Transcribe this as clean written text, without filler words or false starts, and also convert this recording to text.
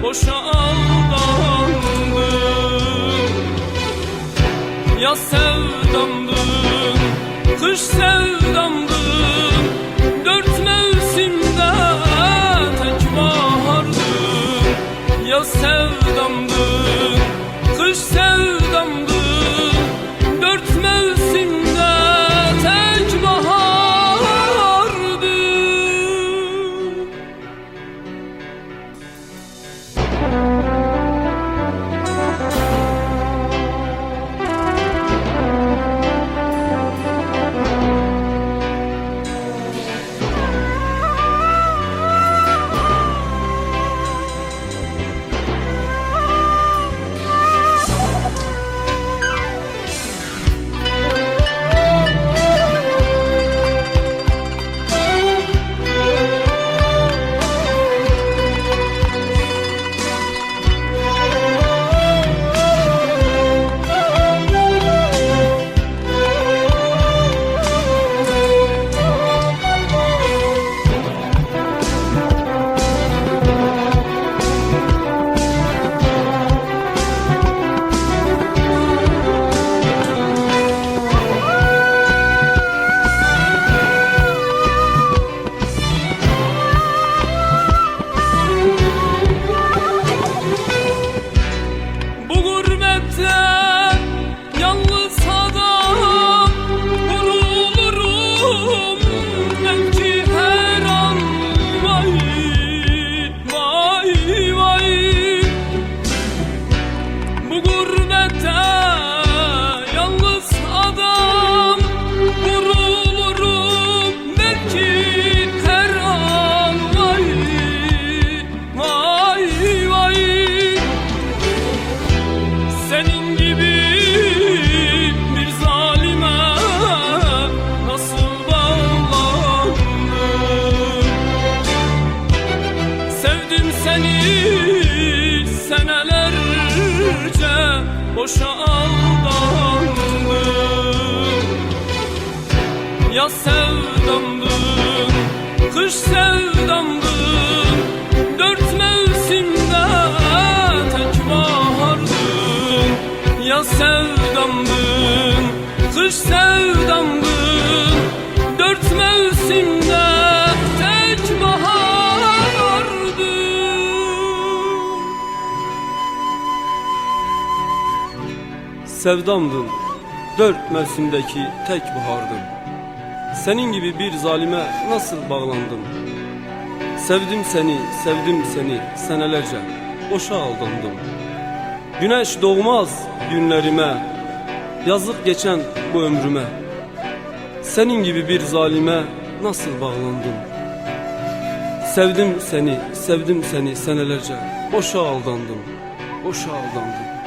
boşa aldandım. Yaz sevdamdın, kış sevdamdın, dört mevsimde tek bahardın. Yaz sevdamdın, kış sevdamdın, dört mevsimde tek bahardın. Boşa aldandım. Yaz sevdamdın, kış sevdamdın, dört mevsimde tek bahardın. Yaz sevdamdın, kış sevdamdın, dört mevsimde tek bahardın. Sevdamdın, dört mevsimdeki tek bahardın. Senin gibi bir zalime nasıl bağlandım? Sevdim seni, sevdim seni senelerce, boşa aldandım. Güneş doğmaz günlerime, yazık geçen bu ömrüme. Senin gibi bir zalime nasıl bağlandım? Sevdim seni, sevdim seni senelerce, boşa aldandım, boşa aldandım.